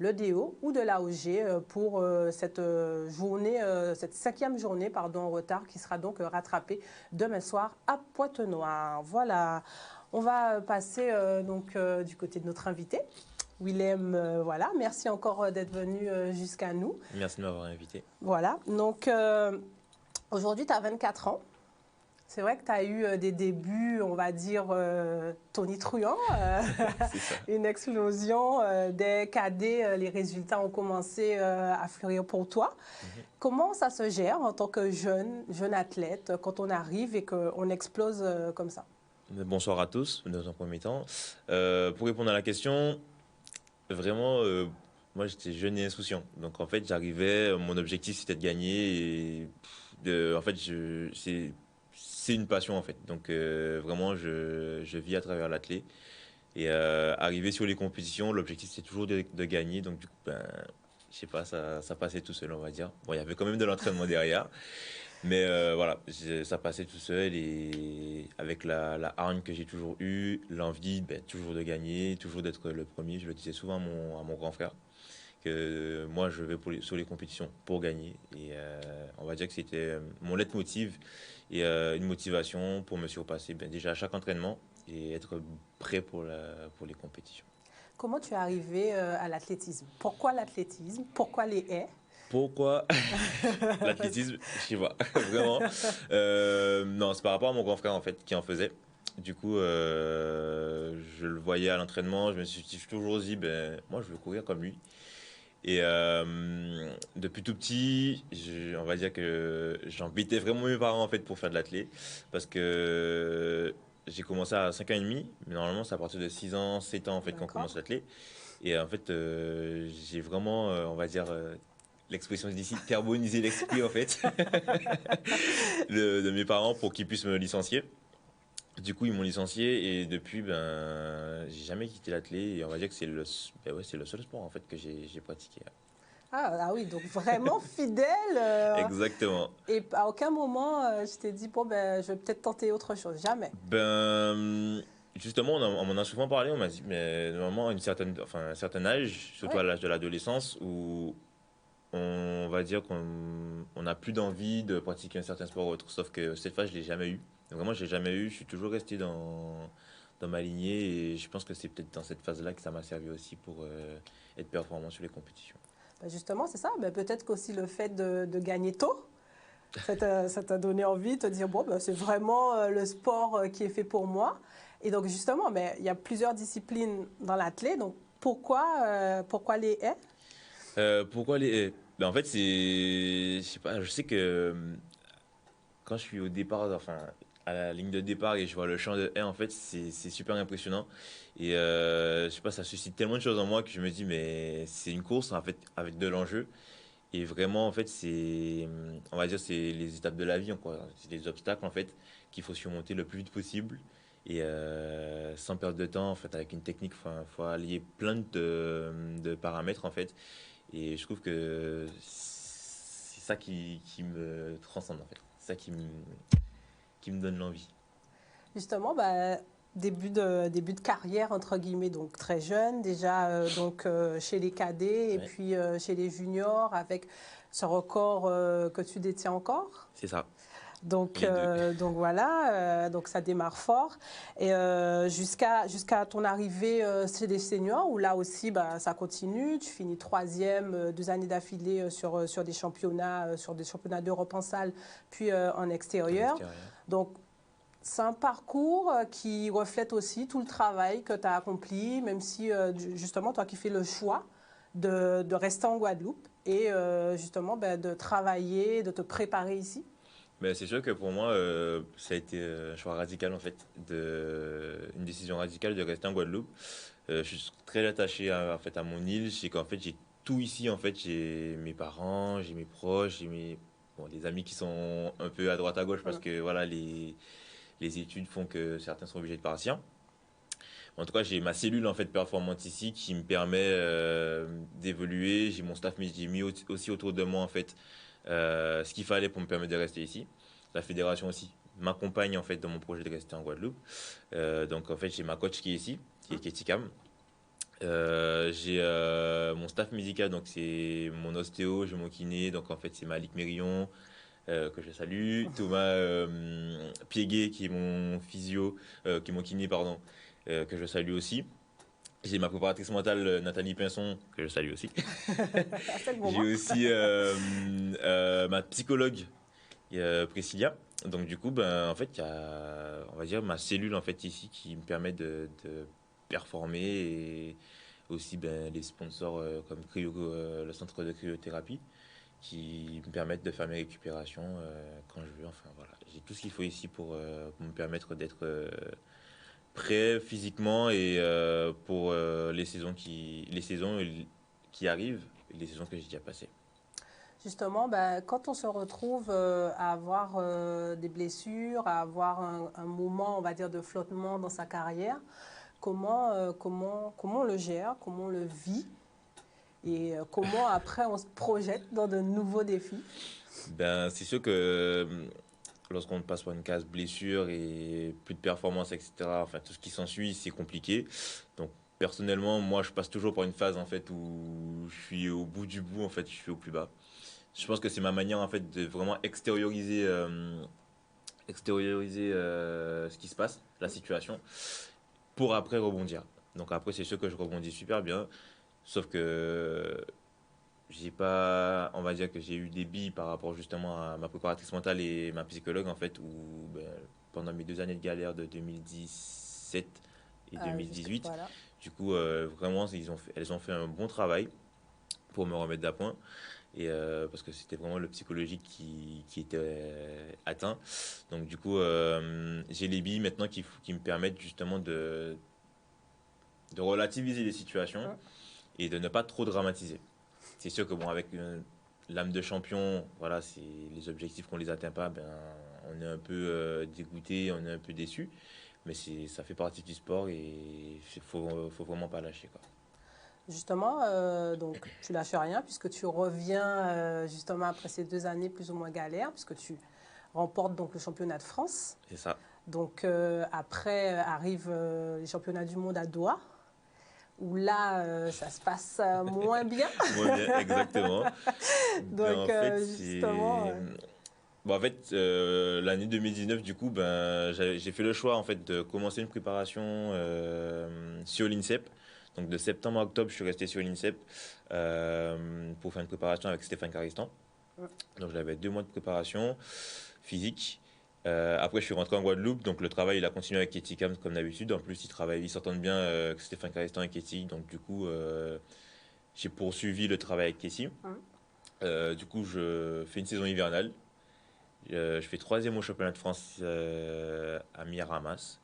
le Déo ou de l'AOG pour cette journée, cette 5e journée en retard qui sera donc rattrapée demain soir à Pointe-Noire. Voilà, on va passer du côté de notre invité. Willem, voilà, merci encore d'être venu jusqu'à nous. Merci de m'avoir invité. Voilà, donc aujourd'hui tu as 24 ans. C'est vrai que tu as eu des débuts, on va dire, tonitruants, une explosion. Dès cadets, les résultats ont commencé à fleurir pour toi. Comment ça se gère en tant que jeune athlète quand on arrive et qu'on explose comme ça? Bonsoir à tous, dans un premier temps. Pour répondre à la question, vraiment, moi j'étais jeune et insouciant. Donc en fait, j'arrivais, mon objectif c'était de gagner. Et en fait, c'est une passion en fait. Donc vraiment, je vis à travers l'athlé. Et arriver sur les compétitions, l'objectif c'est toujours de gagner. Donc du coup, je sais pas, ça passait tout seul, on va dire. Bon, il y avait quand même de l'entraînement derrière. Mais voilà, ça passait tout seul. Et avec la hargne que j'ai toujours eue, l'envie toujours de gagner, toujours d'être le premier. Je le disais souvent à mon grand frère, que moi je vais sur les compétitions pour gagner. Et on va dire que c'était mon leitmotiv et une motivation pour me surpasser déjà à chaque entraînement et être prêt pour les compétitions. Comment tu es arrivé à l'athlétisme? Pourquoi l'athlétisme? Pourquoi les haies? Pourquoi l'athlétisme? Je sais pas, vraiment. Non, c'est par rapport à mon grand frère en fait qui en faisait. Du coup, je le voyais à l'entraînement, je me suis toujours dit, moi je veux courir comme lui. Et depuis tout petit, on va dire que j'embêtais vraiment mes parents en fait pour faire de l'athlé, parce que j'ai commencé à 5 ans et demi, mais normalement c'est à partir de 6 ans, 7 ans en fait qu'on commence l'athlé. Et en fait, j'ai vraiment, on va dire, l'expression d'ici, carbonisé l'esprit en fait de mes parents pour qu'ils puissent me licencier. Du coup, ils m'ont licencié et depuis, j'ai jamais quitté l'athlé. Et on va dire que c'est le seul sport en fait que j'ai pratiqué. Ah oui, donc vraiment fidèle. Exactement. Et à aucun moment, je t'ai dit, je vais peut-être tenter autre chose. Jamais. Justement, on m'en a souvent parlé. On m'a dit, mais normalement, un certain âge, surtout à l'âge de l'adolescence, où on va dire qu'on n'a plus d'envie de pratiquer un certain sport ou autre. Sauf que cette fois, je ne l'ai jamais eu. Vraiment, je l'ai jamais eu. Je suis toujours resté dans ma lignée et je pense que c'est peut-être dans cette phase-là que ça m'a servi aussi pour être performant sur les compétitions. Justement, c'est ça. Peut-être qu'aussi le fait de gagner tôt, ça t'a donné envie de te dire, c'est vraiment le sport qui est fait pour moi. Et donc, justement, il y a plusieurs disciplines dans l'athlé. Donc, pourquoi les haies? Pourquoi les haies? En fait, je sais pas, je sais que quand je suis au départ, à la ligne de départ et je vois le champ de haies, en fait, c'est super impressionnant. Et je sais pas, ça suscite tellement de choses en moi que je me dis, mais c'est une course en fait, avec de l'enjeu. Et vraiment, en fait, on va dire, c'est les étapes de la vie, quoi. C'est des obstacles, en fait, qu'il faut surmonter le plus vite possible. Et sans perdre de temps, en fait, avec une technique, faut allier plein de paramètres, en fait. Et je trouve que c'est ça qui me transcende, en fait. C'est ça qui me donne l'envie. Justement, début de carrière, entre guillemets, donc très jeune, déjà chez les cadets et puis chez les juniors, avec ce record que tu détiens encore. C'est ça. Donc voilà, donc ça démarre fort. Et jusqu'à ton arrivée chez les seniors, où là aussi, ça continue. Tu finis 3e, 2 années d'affilée sur des championnats d'Europe en salle, puis en extérieur. Donc, c'est un parcours qui reflète aussi tout le travail que tu as accompli, même si, justement, toi qui fais le choix de rester en Guadeloupe et justement de travailler, de te préparer ici. Mais c'est sûr que pour moi, ça a été un choix radical, en fait, une décision radicale de rester en Guadeloupe. Je suis très attaché en fait, à mon île. C'est qu'en fait, j'ai tout ici. En fait, j'ai mes parents, j'ai mes proches, j'ai des amis qui sont un peu à droite à gauche parce que voilà, les études font que certains sont obligés de partir. En tout cas, j'ai ma cellule en fait performante ici qui me permet d'évoluer. J'ai mon staff, mais j'ai mis aussi autour de moi en fait ce qu'il fallait pour me permettre de rester ici. La fédération aussi m'accompagne en fait dans mon projet de rester en Guadeloupe. Donc en fait, j'ai ma coach qui est ici, qui est Katie Cam. J'ai mon staff médical, donc c'est mon ostéo, j'ai mon kiné, donc en fait c'est Malik Mérion que je salue, Thomas Piéguet qui est mon physio, qui est mon kiné pardon, que je salue aussi. J'ai ma préparatrice mentale Nathalie Pinson que je salue aussi. J'ai aussi ma psychologue Priscilla. Donc du coup en fait il y a on va dire ma cellule en fait ici qui me permet de performer et aussi les sponsors comme le centre de cryothérapie qui me permettent de faire mes récupérations quand je veux. Enfin voilà, j'ai tout ce qu'il faut ici pour me permettre d'être prêt physiquement et pour les saisons qui arrivent, les saisons que j'ai déjà passées. Justement, quand on se retrouve à avoir des blessures, à avoir un moment, on va dire, de flottement dans sa carrière, comment on le gère, comment on le vit et comment après on se projette dans de nouveaux défis? C'est sûr que lorsqu'on passe par une case blessure et plus de performance, etc., enfin tout ce qui s'ensuit, c'est compliqué. Donc personnellement, moi je passe toujours par une phase en fait où je suis au bout du bout, en fait je suis au plus bas. Je pense que c'est ma manière en fait de vraiment extérioriser ce qui se passe, la situation, pour après rebondir. Donc après c'est sûr que je rebondis super bien, sauf que on va dire que j'ai eu des billes par rapport justement à ma préparatrice mentale et ma psychologue en fait, où pendant mes 2 années de galère de 2017 et 2018, voilà. Du coup vraiment elles ont fait un bon travail pour me remettre d'appoint. Et parce que c'était vraiment le psychologique qui était atteint. Donc du coup, j'ai les billes maintenant qui me permettent justement de relativiser les situations et de ne pas trop dramatiser. C'est sûr que avec l'âme de champion, voilà, c'est les objectifs qu'on les atteint pas, on est un peu dégoûté, on est un peu déçu. Mais ça fait partie du sport et il faut vraiment pas lâcher, quoi. Justement, donc tu lâches rien puisque tu reviens justement après ces 2 années plus ou moins galères, puisque tu remportes donc le championnat de France. C'est ça. Donc après arrivent les championnats du monde à Doha, où là ça se passe moins bien. Moins bien, exactement. Donc justement. En fait, l'année 2019, du coup, j'ai fait le choix en fait de commencer une préparation sur l'INSEP. Donc de septembre à octobre, je suis resté sur l'INSEP pour faire une préparation avec Stéphane Caristan. Donc j'avais 2 mois de préparation physique. Après, je suis rentré en Guadeloupe. Donc le travail, il a continué avec Katie Cam comme d'habitude. En plus, ils s'entendent bien avec Stéphane Caristan et Katie. Donc du coup, j'ai poursuivi le travail avec Katie. Du coup, je fais une saison hivernale. Je fais 3e au championnat de France à Miramas.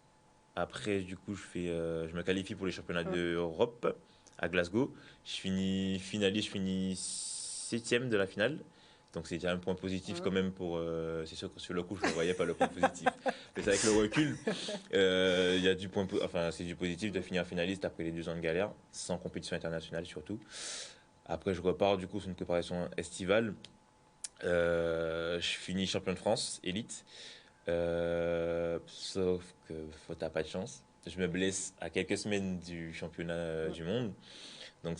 Après, du coup, je me qualifie pour les championnats d'Europe à Glasgow. Je finis finaliste, je finis 7e de la finale. Donc, c'est déjà un point positif quand même c'est sûr que sur le coup, je ne voyais pas le point positif. Mais c'est avec le recul, il y a c'est du positif de finir finaliste après les 2 ans de galère, sans compétition internationale surtout. Après, je repars du coup sur une préparation estivale. Je finis champion de France, élite. Sauf que t'as pas de chance. je me blesse à quelques semaines du championnat du monde. Donc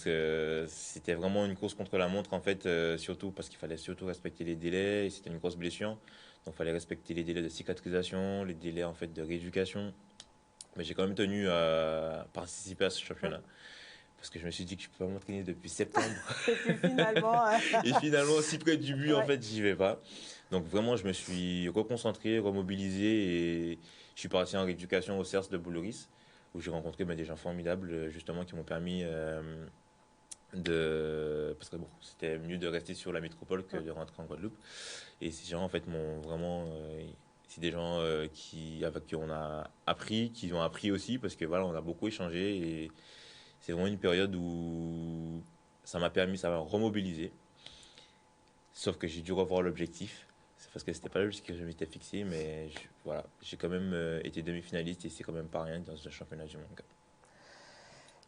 c'était vraiment une course contre la montre en fait, surtout parce qu'il fallait surtout respecter les délais. C'était une grosse blessure, donc il fallait respecter les délais de cicatrisation, les délais en fait de rééducation. Mais j'ai quand même tenu à participer à ce championnat. Parce que je me suis dit que je peux pas m'entraîner depuis septembre. Et puis finalement... Et finalement, si près du but, en fait, j'y vais pas. Donc vraiment, je me suis reconcentré, remobilisé et je suis parti en rééducation au CERS de Bouloris, où j'ai rencontré des gens formidables, justement, qui m'ont permis de... Parce que bon, c'était mieux de rester sur la métropole que de rentrer en Guadeloupe. Et ces gens, en fait, m'ont vraiment... c'est des gens avec qui on a appris, qui ont appris aussi, parce que voilà, on a beaucoup échangé et c'est vraiment une période où ça m'a remobilisé. Sauf que j'ai dû revoir l'objectif. C'est parce que c'était pas l'objectif que je m'étais fixé, mais voilà, j'ai quand même été demi-finaliste et c'est quand même pas rien dans ce championnat du monde.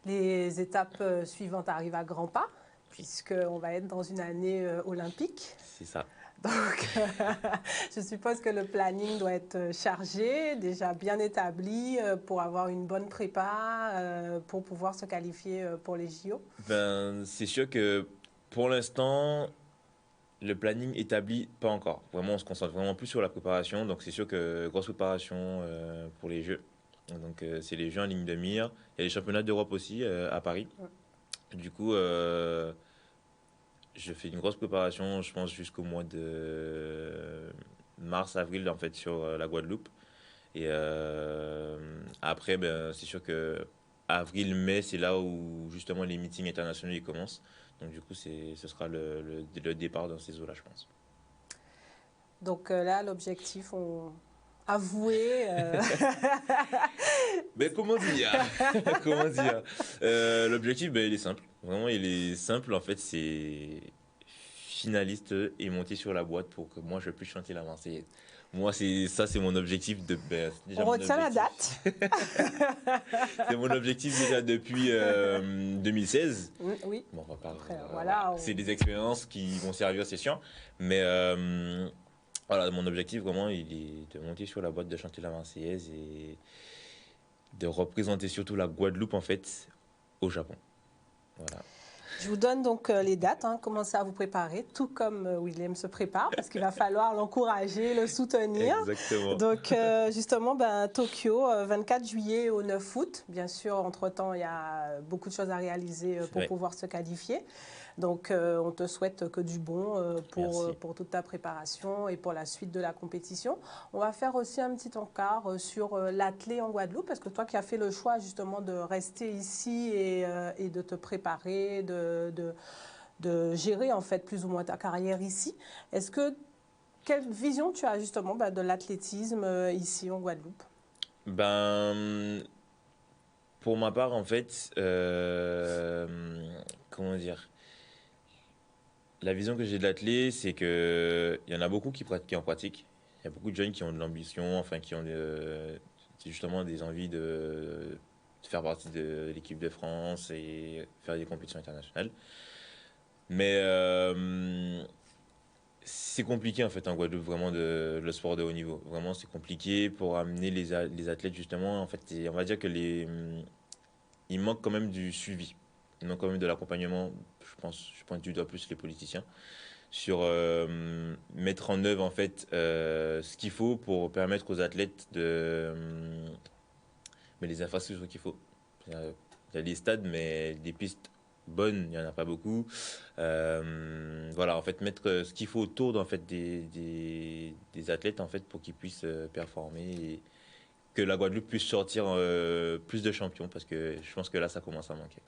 Les étapes suivantes arrivent à grands pas, puisqu'on va être dans une année olympique. C'est ça. Donc, je suppose que le planning doit être chargé, déjà bien établi pour avoir une bonne prépa, pour pouvoir se qualifier pour les JO. C'est sûr que pour l'instant, le planning établi, pas encore. Vraiment, on se concentre vraiment plus sur la préparation. Donc, c'est sûr que grosse préparation pour les Jeux. Donc, c'est les Jeux en ligne de mire. Il y a les championnats d'Europe aussi à Paris. Du coup... je fais une grosse préparation, je pense, jusqu'au mois de mars-avril, en fait, sur la Guadeloupe. Et après, c'est sûr que avril-mai, c'est là où, justement, les meetings internationaux ils commencent. Donc, du coup, ce sera le départ dans ces eaux-là, je pense. Donc là, l'objectif, avoué... Mais comment dire Comment dire L'objectif, il est simple. Vraiment, il est simple. En fait, c'est finaliste et monter sur la boîte pour que moi, je puisse chanter la Marseillaise. Moi, c'est mon objectif de... On retient la date. C'est mon objectif déjà depuis 2016. Oui. Bon, on va pas... Voilà, c'est des expériences qui vont servir, c'est sûr. Mais... voilà, mon objectif vraiment, il est de monter sur la boîte, de chanter la Marseillaise et de représenter surtout la Guadeloupe en fait au Japon. Voilà. Je vous donne donc les dates, commencez à vous préparer, tout comme William se prépare, parce qu'il va falloir l'encourager, le soutenir. Exactement. Donc justement, Tokyo, 24 juillet au 9 août. Bien sûr, entre-temps, il y a beaucoup de choses à réaliser pour pouvoir se qualifier. Donc, on te souhaite que du bon pour toute ta préparation et pour la suite de la compétition. On va faire aussi un petit encart sur l'athlé en Guadeloupe, parce que toi qui as fait le choix justement de rester ici et de te préparer, de gérer en fait plus ou moins ta carrière ici, quelle vision tu as justement de l'athlétisme ici en Guadeloupe? Pour ma part, en fait, comment dire? La vision que j'ai de l'athlète, c'est qu'il y en a beaucoup qui en pratiquent. Il y a beaucoup de jeunes qui ont de l'ambition, enfin qui ont justement des envies de faire partie de l'équipe de France et faire des compétitions internationales. Mais c'est compliqué en fait en Guadeloupe, vraiment le sport de haut niveau. Vraiment, c'est compliqué pour amener les athlètes justement. En fait, on va dire que il manque quand même du suivi. Il manque quand même de l'accompagnement. Je pointe du doigt plus les politiciens sur mettre en œuvre en fait ce qu'il faut pour permettre aux athlètes mais les infrastructures qu'il faut. Il y a les stades, mais des pistes bonnes, il n'y en a pas beaucoup. Voilà, en fait, mettre ce qu'il faut autour en fait, des athlètes en fait, pour qu'ils puissent performer et que la Guadeloupe puisse sortir plus de champions, parce que je pense que là, ça commence à manquer.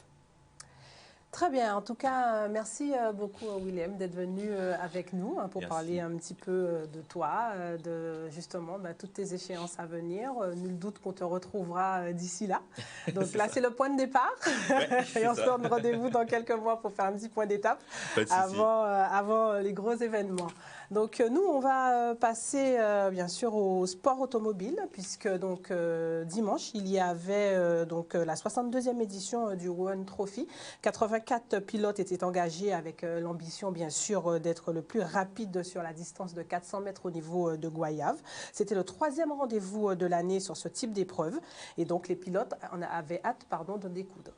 Très bien. En tout cas, merci beaucoup, William, d'être venu avec nous pour parler un petit peu de toi, de justement toutes tes échéances à venir. Nul doute qu'on te retrouvera d'ici là. Donc là, c'est le point de départ. Et on se donne rendez-vous dans quelques mois pour faire un petit point d'étape avant les gros événements. Donc nous, on va passer bien sûr au sport automobile, puisque donc dimanche, il y avait donc la 62e édition du Rouen Trophy, 84 4 pilotes étaient engagés avec l'ambition, bien sûr, d'être le plus rapide sur la distance de 400 mètres au niveau de Goyave. C'était le 3e rendez-vous de l'année sur ce type d'épreuve. Et donc, les pilotes avaient hâte de découdre.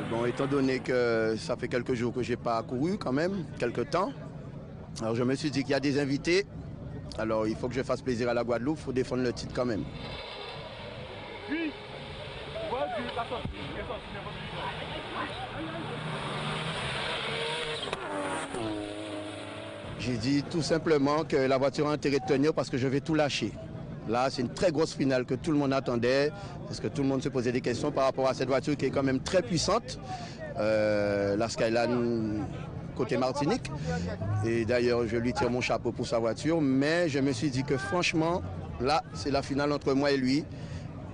Bon, étant donné que ça fait quelques jours que je n'ai pas couru quand même, quelques temps, alors je me suis dit qu'il y a des invités, alors il faut que je fasse plaisir à la Guadeloupe, il faut défendre le titre quand même. J'ai dit tout simplement que la voiture a intérêt de tenir parce que je vais tout lâcher. Là, c'est une très grosse finale que tout le monde attendait, parce que tout le monde se posait des questions par rapport à cette voiture qui est quand même très puissante, la Skyline côté Martinique. Et d'ailleurs, je lui tire mon chapeau pour sa voiture, mais je me suis dit que franchement, là, c'est la finale entre moi et lui,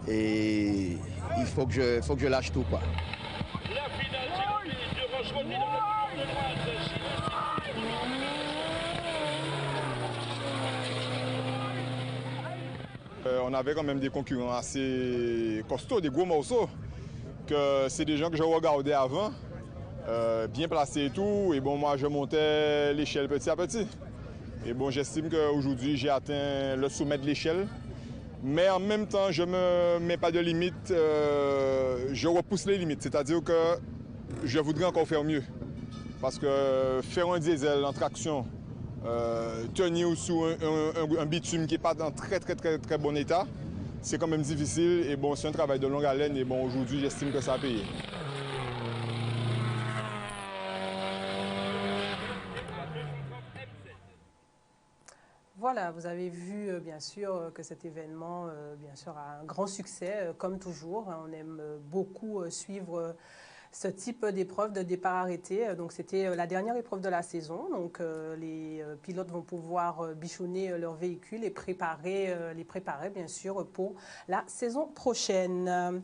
et il faut que je lâche tout, quoi. On avait quand même des concurrents assez costauds, des gros morceaux, que c'est des gens que je regardais avant, bien placés et tout, et bon, moi je montais l'échelle petit à petit. Et bon, j'estime qu'aujourd'hui j'ai atteint le sommet de l'échelle, mais en même temps je ne me mets pas de limites, je repousse les limites, c'est-à-dire que je voudrais encore faire mieux. Parce que faire un diesel en traction, tenir sous un bitume qui n'est pas dans très bon état, c'est quand même difficile et bon, c'est un travail de longue haleine et bon, aujourd'hui j'estime que ça a payé. Voilà, vous avez vu bien sûr que cet événement bien sûr, a un grand succès, comme toujours. On aime beaucoup suivre ce type d'épreuve de départ arrêté. Donc c'était la dernière épreuve de la saison. Donc les pilotes vont pouvoir bichonner leur véhicule et les préparer bien sûr pour la saison prochaine.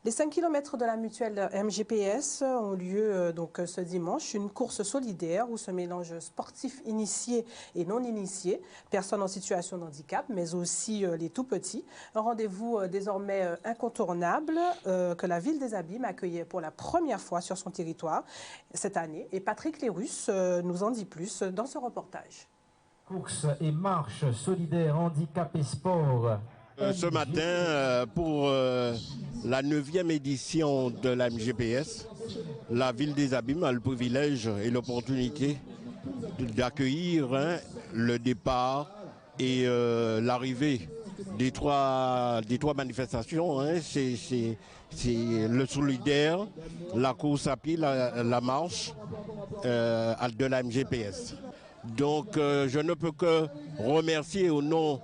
Les 5 km de la mutuelle MGPS ont lieu donc ce dimanche, une course solidaire où se mélangent sportifs initiés et non initiés, personnes en situation de handicap, mais aussi les tout-petits. Un rendez-vous désormais incontournable que la ville des Abîmes accueillait pour la première fois sur son territoire cette année. Et Patrick Lérus nous en dit plus dans ce reportage. Course et marche solidaire, handicap et sport. Ce matin, pour la 9e édition de la MGPS, la ville des Abîmes a le privilège et l'opportunité d'accueillir le départ et l'arrivée des trois manifestations. C'est le solidaire, la course à pied, la marche de la MGPS. Donc je ne peux que remercier au nom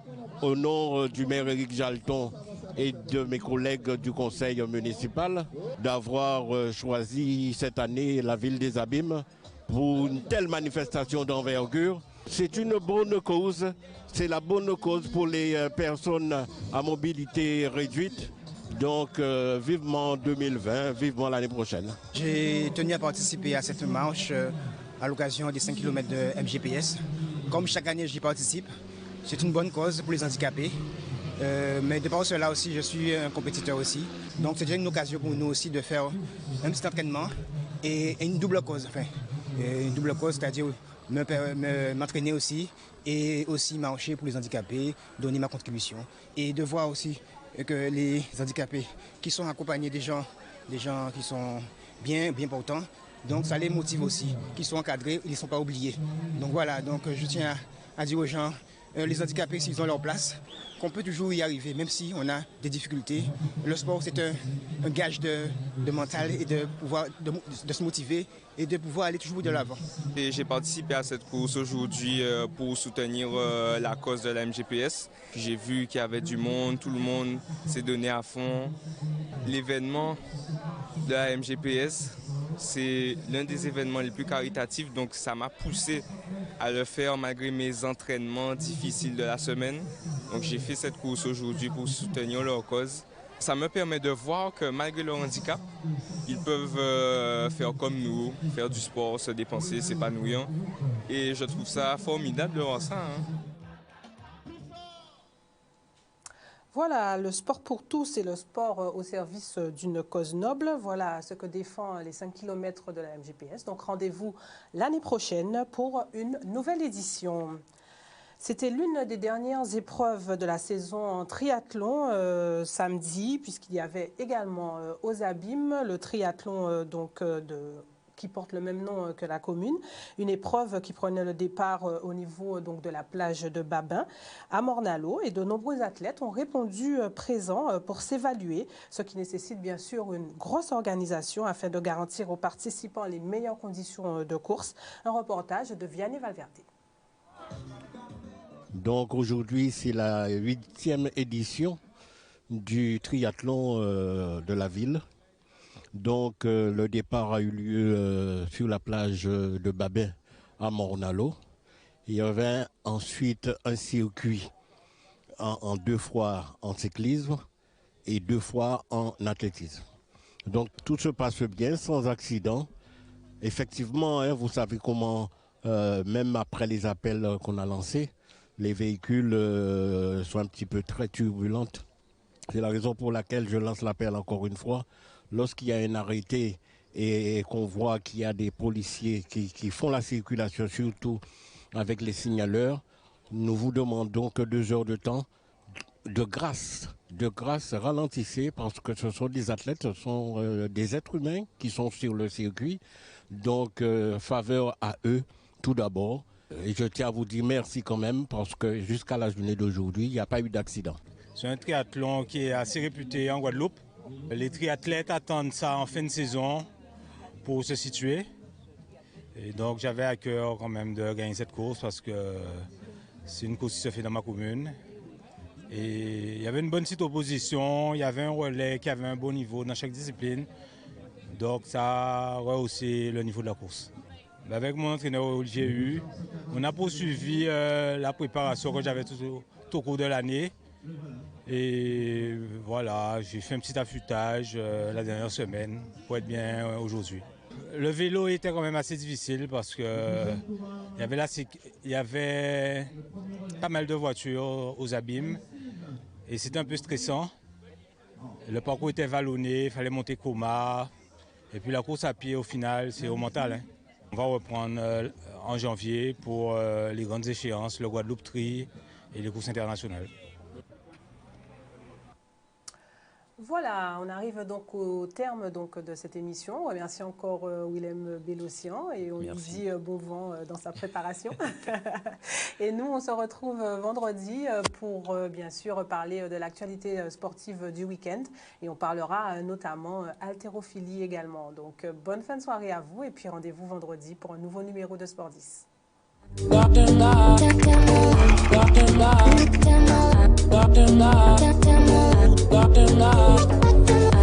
du maire Éric Jalton et de mes collègues du conseil municipal d'avoir choisi cette année la ville des Abîmes pour une telle manifestation d'envergure. C'est une bonne cause, c'est la bonne cause pour les personnes à mobilité réduite. Donc vivement 2020, vivement l'année prochaine. J'ai tenu à participer à cette marche à l'occasion des 5 km de MGPS. Comme chaque année j'y participe, c'est une bonne cause pour les handicapés. Mais de par cela aussi, je suis un compétiteur aussi. Donc c'est déjà une occasion pour nous aussi de faire un petit entraînement et une double cause. Enfin, une double cause, c'est-à-dire m'entraîner aussi et aussi marcher pour les handicapés, donner ma contribution. Et de voir aussi que les handicapés qui sont accompagnés des gens qui sont bien portants, donc ça les motive aussi, qui sont encadrés, ils ne sont pas oubliés. Donc voilà, donc je tiens à dire aux gens, les handicapés, s'ils ont leur place, qu'on peut toujours y arriver, même si on a des difficultés. Le sport, c'est un gage de mental et de pouvoir de se motiver et de pouvoir aller toujours de l'avant. J'ai participé à cette course aujourd'hui pour soutenir la cause de la MGPS. J'ai vu qu'il y avait du monde, tout le monde s'est donné à fond. L'événement de la MGPS, c'est l'un des événements les plus caritatifs, donc ça m'a poussé à le faire malgré mes entraînements difficiles de la semaine. Donc j'ai fait cette course aujourd'hui pour soutenir leur cause. Ça me permet de voir que malgré leur handicap, ils peuvent faire comme nous, faire du sport, se dépenser, s'épanouir. Et je trouve ça formidable de voir ça. Voilà, le sport pour tous et le sport au service d'une cause noble. Voilà ce que défend les 5 km de la MGPS. Donc rendez-vous l'année prochaine pour une nouvelle édition. C'était l'une des dernières épreuves de la saison en triathlon samedi, puisqu'il y avait également aux Abîmes le triathlon qui porte le même nom que la commune, une épreuve qui prenait le départ au niveau de la plage de Babin à Morne-à-l'Eau, et de nombreux athlètes ont répondu présents pour s'évaluer, ce qui nécessite bien sûr une grosse organisation afin de garantir aux participants les meilleures conditions de course. Un reportage de Vianney Valverde. Donc aujourd'hui, c'est la 8e édition du triathlon de la ville. Donc le départ a eu lieu sur la plage de Babin à Morne-à-l'Eau. Il y avait ensuite un circuit en 2 fois en cyclisme et 2 fois en athlétisme. Donc tout se passe bien, sans accident. Effectivement, vous savez comment, même après les appels qu'on a lancés, les véhicules sont un petit peu très turbulents. C'est la raison pour laquelle je lance l'appel encore une fois. Lorsqu'il y a un arrêté et qu'on voit qu'il y a des policiers qui font la circulation, surtout avec les signaleurs, nous vous demandons que 2 heures de temps, de grâce, ralentissez, parce que ce sont des athlètes, ce sont des êtres humains qui sont sur le circuit. Donc, faveur à eux, tout d'abord. Et je tiens à vous dire merci quand même, parce que jusqu'à la journée d'aujourd'hui, il n'y a pas eu d'accident. C'est un triathlon qui est assez réputé en Guadeloupe. Les triathlètes attendent ça en fin de saison pour se situer. Et donc j'avais à cœur quand même de gagner cette course parce que c'est une course qui se fait dans ma commune. Et il y avait une bonne petite opposition, il y avait un relais qui avait un bon niveau dans chaque discipline. Donc ça a rehaussé le niveau de la course. Avec mon entraîneur Olivier Hu, on a poursuivi la préparation que j'avais tout au cours de l'année. Et voilà, j'ai fait un petit affûtage la dernière semaine pour être bien aujourd'hui. Le vélo était quand même assez difficile parce que il y avait pas mal de voitures aux Abîmes et c'était un peu stressant. Le parcours était vallonné, il fallait monter Coma. Et puis la course à pied au final, c'est au mental. On va reprendre en janvier pour les grandes échéances, le Guadeloupe Tri et les courses internationales. Voilà, on arrive donc au terme de cette émission. On remercie encore Willem Bellossian et on lui dit bon vent dans sa préparation. Et nous, on se retrouve vendredi pour bien sûr parler de l'actualité sportive du week-end. Et on parlera notamment haltérophilie également. Donc bonne fin de soirée à vous et puis rendez-vous vendredi pour un nouveau numéro de Sport 10.